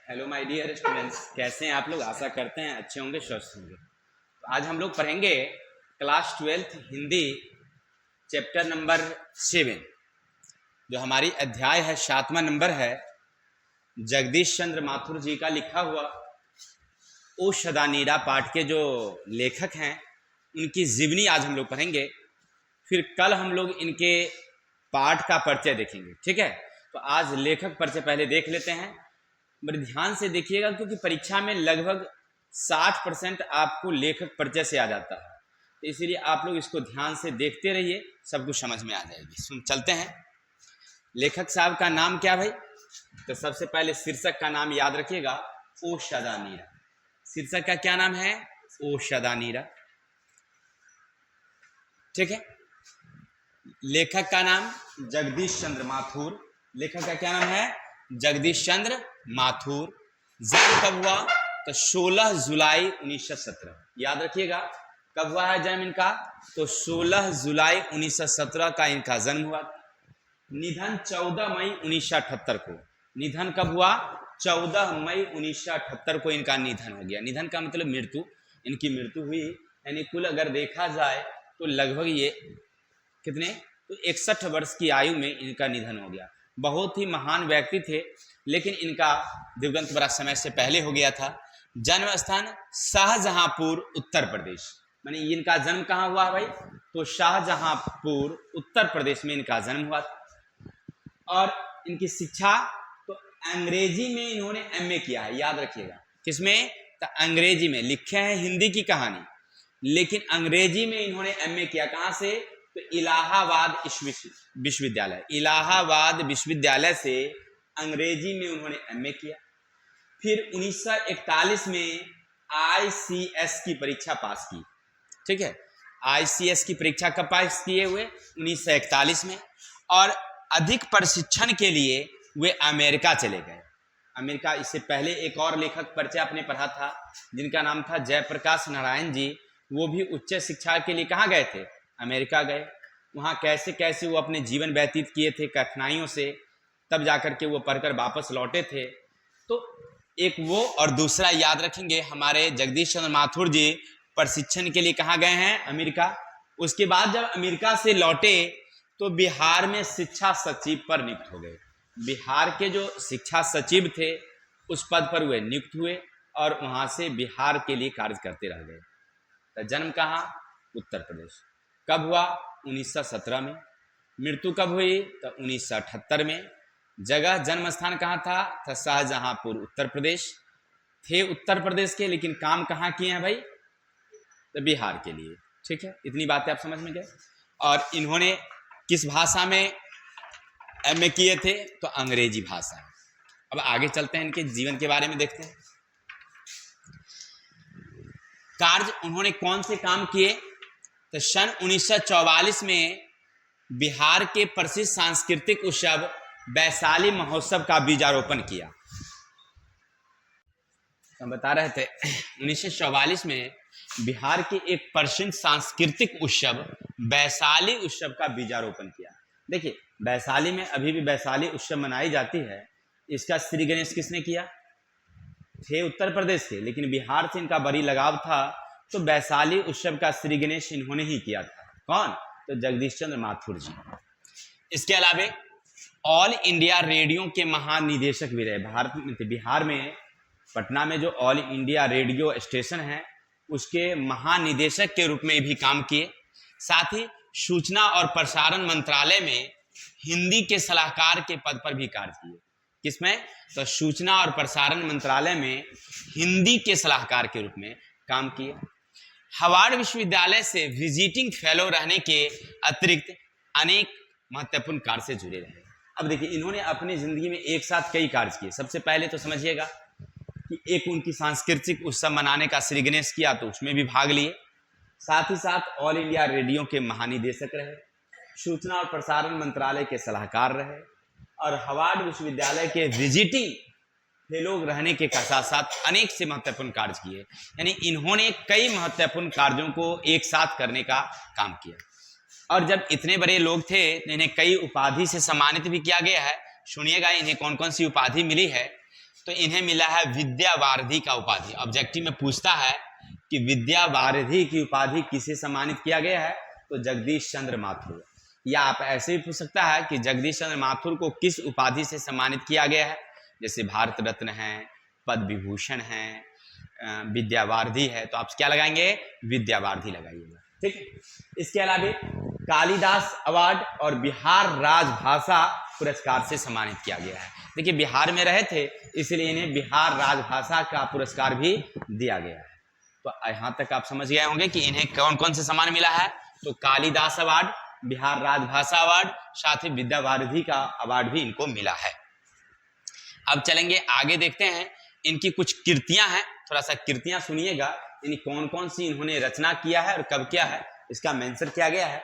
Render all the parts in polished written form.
Hello my dear students, कैसे हैं आप लोग। आशा करते हैं अच्छे होंगे, स्वस्थ होंगे। तो आज हम लोग पढ़ेंगे क्लास 12 हिंदी चैप्टर नंबर 7, जो हमारी अध्याय है 7वां नंबर है। जगदीश चंद्र माथुर जी का लिखा हुआ ओ शदानीरा पाठ के जो लेखक हैं उनकी जीवनी आज हम लोग पढ़ेंगे। फिर कल हम लोग इनके पाठ का परिचय देखेंगे, ठीक है। तो आज लेखक परिचय पहले देख लेते हैं। बड़े ध्यान से देखिएगा, क्योंकि परीक्षा में लगभग 60% आपको लेखक परिचय से आ जाता है, तो इसीलिए आप लोग इसको ध्यान से देखते रहिए, सब कुछ समझ में आ जाएगी। चलते हैं। लेखक साहब का नाम क्या भाई? तो सबसे पहले शीर्षक का नाम याद रखिएगा, ओ शदानीरा। शीर्षक का क्या नाम है? ओ शदानीरा, ठीक है। लेखक का नाम जगदीश चंद्र माथुर। लेखक का क्या नाम है? जगदीश चंद्र माथुर। जन्म कब हुआ? तो 16 जुलाई 1917। याद रखिएगा कब हुआ है जन्म इनका? तो 16 जुलाई 1917 का इनका जन्म हुआ। निधन 14 मई 1978 को। निधन कब हुआ? 14 मई 1978 को इनका निधन हो गया। निधन का मतलब मृत्यु, इनकी मृत्यु हुई। यानी कुल अगर देखा जाए तो लगभग ये कितने, तो 61 वर्ष की आयु में इनका निधन हो गया। बहुत ही महान व्यक्ति थे, लेकिन इनका दिवंगत बड़ा समय से पहले हो गया था। जन्म स्थान शाहजहांपुर उत्तर प्रदेश। माने इनका जन्म कहाँ हुआ भाई? तो शाहजहांपुर उत्तर प्रदेश में इनका जन्म हुआ था। और इनकी शिक्षा तो अंग्रेजी में इन्होंने एमए किया है। याद रखिएगा किसमें? तो अंग्रेजी में। लिखे हैं हिंदी की कहानी, लेकिन अंग्रेजी में इन्होंने एमए किया। कहाँ से? तो इलाहाबाद विश्वविद्यालय। इलाहाबाद विश्वविद्यालय से अंग्रेजी में उन्होंने एमए किया। फिर 1941 में आईसीएस की परीक्षा पास की, ठीक है। आईसीएस की परीक्षा कब पास किए हुए? 1941 में। और अधिक प्रशिक्षण के लिए वे अमेरिका चले गए। अमेरिका, इससे पहले एक और लेखक परिचय आपने पढ़ा था जिनका नाम था जयप्रकाश नारायण जी। वो भी उच्च शिक्षा के लिए कहाँ गए थे? अमेरिका गए। वहाँ कैसे कैसे वो अपने जीवन व्यतीत किए थे कठिनाइयों से, तब जाकर के वो पढ़कर वापस लौटे थे। तो एक वो, और दूसरा याद रखेंगे हमारे जगदीश चंद्र माथुर जी प्रशिक्षण के लिए कहाँ गए हैं? अमेरिका। उसके बाद जब अमेरिका से लौटे तो बिहार में शिक्षा सचिव पर नियुक्त हो गए। बिहार के जो शिक्षा सचिव थे उस पद पर वे नियुक्त हुए और वहाँ से बिहार के लिए कार्य करते रह गए। तो जन्म कहाँ? उत्तर प्रदेश। कब हुआ? 1917 में। मृत्यु कब हुई? तो 1978 में। जगह जन्म स्थान कहाँ था? तो शाहजहांपुर उत्तर प्रदेश। थे उत्तर प्रदेश के, लेकिन काम कहाँ किए हैं भाई? तो बिहार के लिए, ठीक है। इतनी बातें आप समझ में गए। और इन्होंने किस भाषा में एमए किए थे? तो अंग्रेजी भाषा। अब आगे चलते हैं, इनके जीवन के बारे में देखते हैं। कार्य उन्होंने कौन से काम किए? तो सन 1944 में बिहार के प्रसिद्ध सांस्कृतिक उत्सव वैशाली महोत्सव का बीजारोपण किया। हम बता रहे थे 1944 में बिहार के एक प्रसिद्ध सांस्कृतिक उत्सव वैशाली उत्सव का बीजारोपण किया। देखिए, वैशाली में अभी भी वैशाली उत्सव मनाई जाती है। इसका श्री गणेश किसने किया? थे उत्तर प्रदेश के, लेकिन बिहार से इनका बड़ी लगाव था, तो वैशाली उत्सव का श्री गणेश इन्होंने ही किया था। कौन? तो जगदीश चंद्र माथुर जी। इसके अलावा ऑल इंडिया रेडियो के महानिदेशक भी रहे। भारत में, बिहार में पटना में जो ऑल इंडिया रेडियो स्टेशन है उसके महानिदेशक के रूप में भी काम किए। साथ ही सूचना और प्रसारण मंत्रालय में हिंदी के सलाहकार के पद पर भी कार्य किए। किसमें? तो सूचना और प्रसारण मंत्रालय में हिंदी के सलाहकार के रूप में काम किए। हार्वर्ड विश्वविद्यालय से विजिटिंग फेलो रहने के अतिरिक्त अनेक महत्वपूर्ण कार्य से जुड़े रहे। अब देखिए, इन्होंने अपनी जिंदगी में एक साथ कई कार्य किए। सबसे पहले तो समझिएगा कि एक उनकी सांस्कृतिक उत्सव मनाने का श्री गणेश किया, तो उसमें भी भाग लिए। साथ ही साथ ऑल इंडिया रेडियो के महानिदेशक रहे, सूचना और प्रसारण मंत्रालय के सलाहकार रहे, और हार्वर्ड विश्वविद्यालय के विजिटिंग फेलो रहने के साथ साथ अनेक से महत्वपूर्ण कार्य किए। यानी इन्होंने कई महत्वपूर्ण कार्यों को एक साथ करने का काम किया। और जब इतने बड़े लोग थे इन्हें कई उपाधि से सम्मानित भी किया गया है। सुनिएगा इन्हें कौन कौन सी उपाधि मिली है। तो इन्हें मिला है विद्या वारिधि का उपाधि। ऑब्जेक्टिव में पूछता है कि विद्या वारिधि की उपाधि किसे सम्मानित किया गया है, तो जगदीश चंद्र माथुर। या आप ऐसे भी पूछ सकता है कि जगदीश चंद्र माथुर को किस उपाधि से सम्मानित किया गया है, जैसे भारत रत्न है, पद्म विभूषण है, विद्या वारिधि है, तो आप क्या लगाएंगे, विद्या वारिधि लगाइएगा। ठीक है। इसके अलावा कालिदास अवार्ड और बिहार राजभाषा पुरस्कार से सम्मानित किया गया है। देखिए बिहार में रहे थे इसलिए इन्हें बिहार राजभाषा का पुरस्कार भी दिया गया है। तो यहां तक आप समझ गए होंगे कि इन्हें कौन कौन से सम्मान मिला है, तो कालिदास अवार्ड, बिहार राजभाषा अवार्ड, साथ ही विद्या वारिधि का अवार्ड भी इनको मिला है। अब चलेंगे आगे, देखते हैं इनकी कुछ कृतियां हैं, थोड़ा सा कृतियां सुनिएगा, यानी कौन कौन सी इन्होंने रचना किया है और कब किया है, इसका मेंशन किया गया है।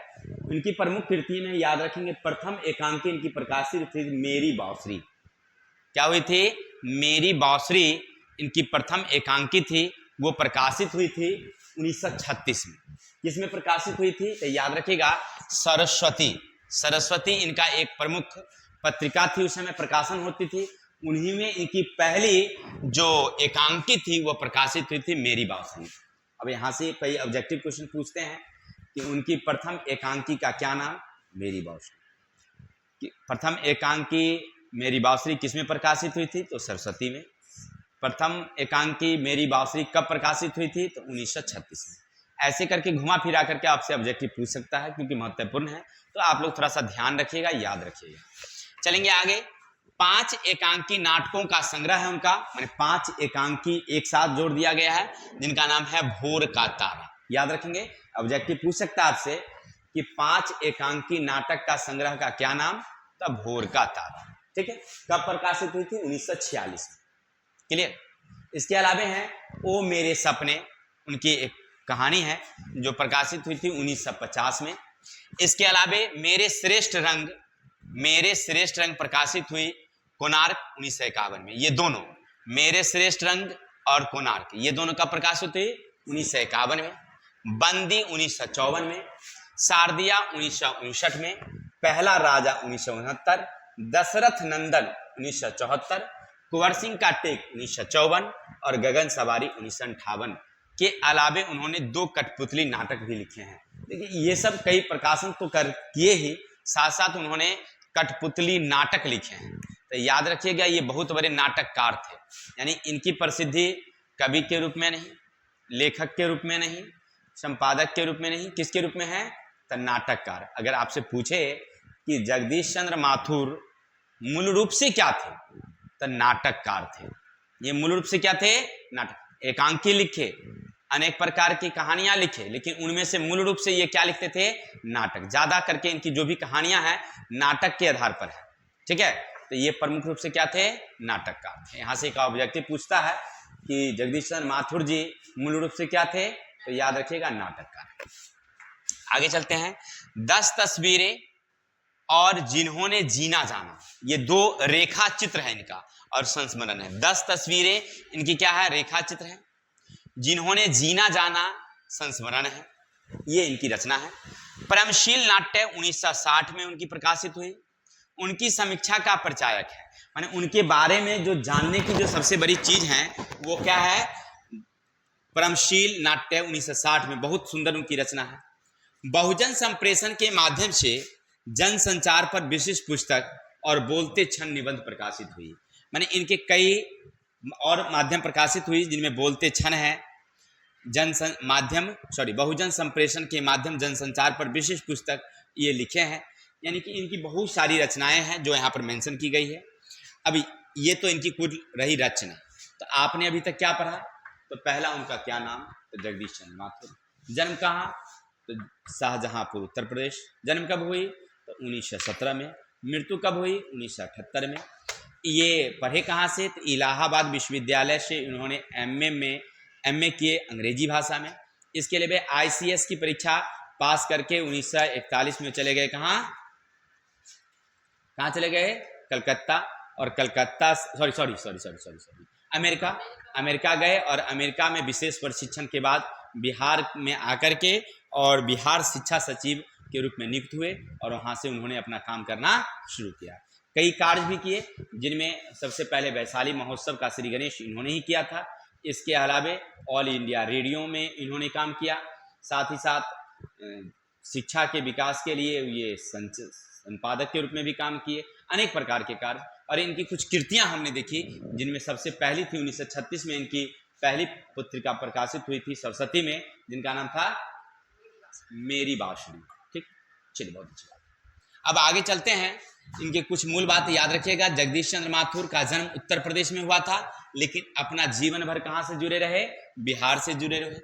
इनकी प्रमुख कृति में याद रखेंगे, प्रथम एकांकी इनकी प्रकाशित थी मेरी बांसुरी। क्या हुई थी, मेरी बांसुरी इनकी प्रथम एकांकी थी, वो प्रकाशित हुई थी 1936 में। किसमें प्रकाशित हुई थी, तो याद रखिएगा सरस्वती। सरस्वती इनका एक प्रमुख पत्रिका थी, उस समय प्रकाशन होती थी, उन्हीं में इनकी पहली जो एकांकी थी वो प्रकाशित हुई थी मेरी बांसुरी। अब यहाँ से कई ऑब्जेक्टिव क्वेश्चन पूछते हैं कि उनकी प्रथम एकांकी का क्या नाम, मेरी बांसुरी। प्रथम एकांकी मेरी बांसुरी किसमें प्रकाशित हुई थी, तो सरस्वती में। प्रथम एकांकी मेरी बांसुरी कब प्रकाशित हुई थी, तो 1936 में। ऐसे करके घुमा फिरा करके आपसे ऑब्जेक्टिव पूछ सकता है, क्योंकि महत्वपूर्ण है, तो आप लोग थोड़ा सा ध्यान रखिएगा, याद रखिएगा। चलेंगे आगे, 5 एकांकी नाटकों का संग्रह है उनका, माने 5 एकांकी एक साथ जोड़ दिया गया है, जिनका नाम है भोर का तारा। याद रखेंगे, ऑब्जेक्टिव पूछ सकता है आपसे कि 5 एकांकी नाटक का संग्रह का क्या नाम, तो भोर का तारा। ठीक है। कब प्रकाशित हुई थी, 1946 में। क्लियर। इसके अलावा है ओ मेरे सपने, उनकी एक कहानी है जो प्रकाशित हुई थी 1950 में। इसके अलावा मेरे श्रेष्ठ रंग, मेरे श्रेष्ठ रंग प्रकाशित हुई कोणार्क 1951 में। ये दोनों, मेरे श्रेष्ठ रंग और कोणार्क, ये दोनों का प्रकाशित हुई 1951 में। बंदी 1954 में, शारदिया 1959 में, पहला राजा 1969, दशरथ नंदन 1974, कुंवर सिंह का टेक 1954 और गगन सवारी 1958 के अलावे उन्होंने 2 कठपुतली नाटक भी लिखे हैं। देखिए ये सब कई प्रकाशन तो कर किए ही, साथ साथ उन्होंने कठपुतली नाटक लिखे हैं। तो याद रखिएगा ये बहुत बड़े नाटककार थे, यानी इनकी प्रसिद्धि कवि के रूप में नहीं, लेखक के रूप में नहीं, संपादक के रूप में नहीं, किसके रूप में है, तो नाटककार। अगर आपसे पूछे कि जगदीश चंद्र माथुर मूल रूप से क्या थे, तो नाटककार थे। ये मूल रूप से क्या थे, नाटक। एकांकी लिखे, अनेक प्रकार की कहानियां लिखे, लेकिन उनमें से मूल रूप से ये क्या लिखते थे, नाटक। ज्यादा करके इनकी जो भी कहानियां हैं नाटक के आधार पर है। ठीक है। तो ये प्रमुख रूप से क्या थे, नाटककार थे। यहां से एक ऑब्जेक्टिव पूछता है कि जगदीश चंद्र माथुर जी मूल रूप से क्या थे, तो याद रखिएगा नाटककार। आगे चलते हैं, 10 तस्वीरें और जिन्होंने जीना जाना, ये 2 रेखा चित्र है इनका और संस्मरण है। 10 तस्वीरें इनकी क्या है, रेखा चित्र है। जिन्होंने जीना जाना संस्मरण है, ये इनकी रचना है। परमशील नाट्य 1960 में उनकी प्रकाशित हुई। उनकी समीक्षा का प्रचारक है, माने उनके बारे में जो जानने की जो सबसे बड़ी चीज है वो क्या है, परमशील नाट्य 1960 में, बहुत सुंदर उनकी रचना है। बहुजन संप्रेषण के माध्यम से जन संचार पर विशिष्ट पुस्तक और बोलते क्षण निबंध प्रकाशित हुई। माने इनके कई और माध्यम प्रकाशित हुई, जिनमें बोलते क्षण है, बहुजन संप्रेषण के माध्यम जनसंचार पर विशिष्ट पुस्तक ये लिखे हैं। यानी कि इनकी बहुत सारी रचनाएं हैं जो यहाँ पर मेंशन की गई है। अभी ये तो इनकी कुल रही रचना। तो आपने अभी तक क्या पढ़ा, तो पहला उनका क्या नाम, तो जगदीश चंद्र माथुर। जन्म कहाँ, तो शाहजहांपुर उत्तर प्रदेश। जन्म कब हुई, तो 1917 में। मृत्यु कब हुई, 1978 में। ये पढ़े कहाँ से, तो इलाहाबाद विश्वविद्यालय से इन्होंने एमए किए अंग्रेजी भाषा में। इसके लिए ICS की परीक्षा पास करके 1941 में चले गए, कहाँ चले गए, कलकत्ता। और कलकत्ता सॉरी अमेरिका गए और अमेरिका में विशेष प्रशिक्षण के बाद बिहार में आकर के और बिहार शिक्षा सचिव के रूप में नियुक्त हुए और वहाँ से उन्होंने अपना काम करना शुरू किया। कई कार्य भी किए, जिनमें सबसे पहले वैशाली महोत्सव का श्री गणेश इन्होंने ही किया था। इसके अलावे ऑल इंडिया रेडियो में इन्होंने काम किया, साथ ही साथ शिक्षा के विकास के लिए ये संपादक के रूप में भी काम किए, अनेक प्रकार के कार्य। और इनकी कुछ कृतियां हमने देखी, जिनमें सबसे पहली थी 1936 में इनकी पहली पत्रिका प्रकाशित हुई थी सरस्वती में, जिनका नाम था मेरी बांसुरी। ठीक, चलिए, बहुत अच्छी बात। अब आगे चलते हैं, इनके कुछ मूल बात याद रखिएगा। जगदीश चंद्र माथुर का जन्म उत्तर प्रदेश में हुआ था, लेकिन अपना जीवन भर कहाँ से जुड़े रहे? बिहार से जुड़े रहे।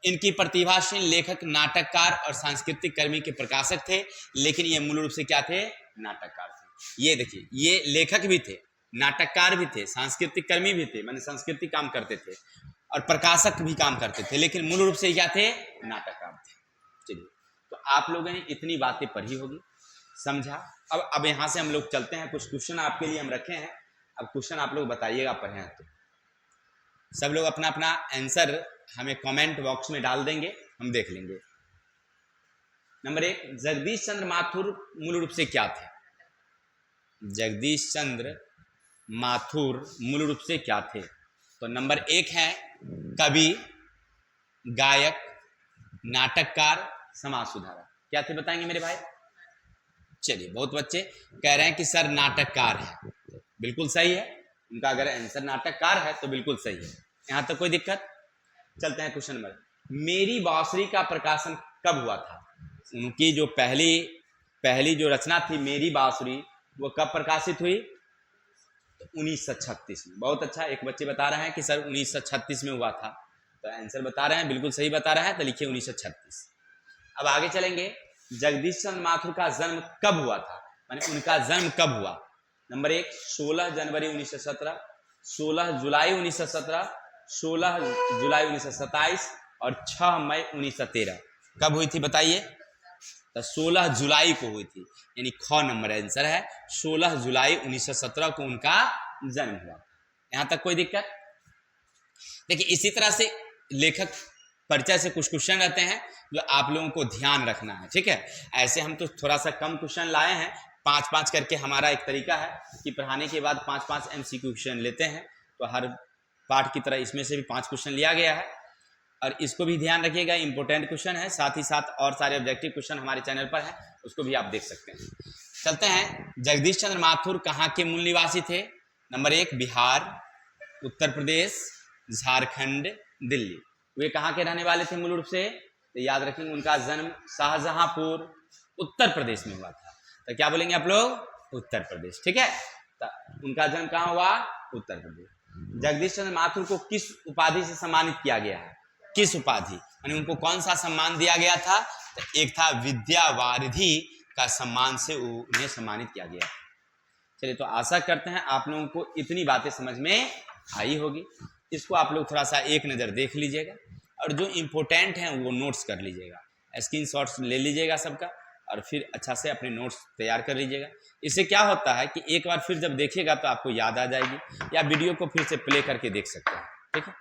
इनकी प्रतिभाशील लेखक, नाटककार और सांस्कृतिक कर्मी के प्रकाशक थे, लेकिन ये मूल रूप से क्या थे? नाटककार थे। ये देखिए, ये लेखक भी थे, नाटककार भी थे, सांस्कृतिक कर्मी भी थे, माने सांस्कृतिक काम करते थे, और प्रकाशक भी काम करते थे, लेकिन मूल रूप से क्या थे? नाटककार थे। चलिए, तो आप लोगों ने इतनी बातें पढ़ी होगी, समझा। अब यहाँ से हम लोग चलते हैं, कुछ क्वेश्चन आपके लिए हम रखे हैं। अब क्वेश्चन आप लोग बताइएगा, पढ़े हैं तो सब लोग अपना अपना आंसर हमें कमेंट बॉक्स में डाल देंगे, हम देख लेंगे। नंबर 1, जगदीश चंद्र माथुर मूल रूप से क्या थे? जगदीश चंद्र माथुर मूल रूप से क्या थे? तो नंबर 1 है कवि, गायक, नाटककार, समाज सुधारक। क्या थे बताएंगे मेरे भाई? चलिए, बहुत बच्चे कह रहे हैं कि सर नाटककार है, बिल्कुल सही है। उनका अगर आंसर नाटककार है तो बिल्कुल सही है, यहाँ तक कोई दिक्कत। चलते हैं क्वेश्चन नंबर, मेरी बांसुरी का प्रकाशन कब हुआ था? उनकी जो पहली जो रचना थी मेरी बांसुरी, वो कब प्रकाशित हुई? 1936 में। बहुत अच्छा, एक बच्चे बता रहे हैं कि सर 1936 में हुआ था, तो आंसर बता रहे हैं, बिल्कुल सही बता रहे हैं, तो लिखिए 1936। अब आगे चलेंगे, जगदीश चंद्र माथुर का जन्म कब हुआ था? माने उनका जन्म कब हुआ? नंबर 1, 16 जनवरी 1917, 16 जुलाई 1917, 16 जुलाई 1927 और 6 मई 1913। कब हुई थी बताइए? तो 16 जुलाई को हुई थी, यानी ख नंबर आंसर है। 16 जुलाई 1917 को उनका जन्म हुआ। यहाँ तक कोई दिक्कत? देखिए, इसी तरह से लेखक परिचय से कुछ क्वेश्चन रहते हैं जो आप लोगों को ध्यान रखना है, ठीक है। ऐसे हम तो थोड़ा सा कम क्वेश्चन लाए हैं, 5-5 करके हमारा एक तरीका है कि पढ़ाने के बाद 5-5 MCQ क्वेश्चन लेते हैं, तो हर पार्ट की तरह इसमें से भी 5 क्वेश्चन लिया गया है, और इसको भी ध्यान रखिएगा, इंपॉर्टेंट क्वेश्चन है। साथ ही साथ और सारे ऑब्जेक्टिव क्वेश्चन हमारे चैनल पर है, उसको भी आप देख सकते हैं। चलते हैं, जगदीश चंद्र माथुर कहाँ के मूल निवासी थे? नंबर 1, बिहार, उत्तर प्रदेश, झारखंड, दिल्ली। वे कहाँ के रहने वाले थे मूल रूप से? तो याद रखेंगे, उनका जन्म शाहजहांपुर, उत्तर प्रदेश में हुआ था। तो क्या बोलेंगे आप लोग? उत्तर प्रदेश, ठीक है। तो उनका जन्म कहाँ हुआ? उत्तर प्रदेश। जगदीश चंद्र माथुर को किस उपाधि से सम्मानित किया गया है? किस उपाधि, यानी उनको कौन सा सम्मान दिया गया था? तो एक था विद्यावारिधि का सम्मान से उन्हें सम्मानित किया गया। चलिए, तो आशा करते हैं आप लोगों को इतनी बातें समझ में आई होगी। इसको आप लोग थोड़ा सा एक नज़र देख लीजिएगा, और जो इम्पोर्टेंट हैं वो नोट्स कर लीजिएगा, स्क्रीनशॉट्स ले लीजिएगा सबका, और फिर अच्छा से अपने नोट्स तैयार कर लीजिएगा। इससे क्या होता है कि एक बार फिर जब देखिएगा तो आपको याद आ जाएगी, या वीडियो को फिर से प्ले करके देख सकते हैं, ठीक है।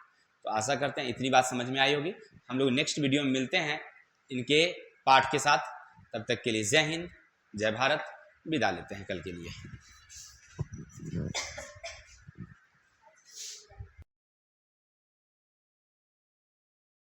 तो आशा करते हैं इतनी बात समझ में आई होगी। हम लोग नेक्स्ट वीडियो में मिलते हैं इनके पाठ के साथ। तब तक के लिए जय हिंद, जय भारत, विदा लेते हैं कल के लिए।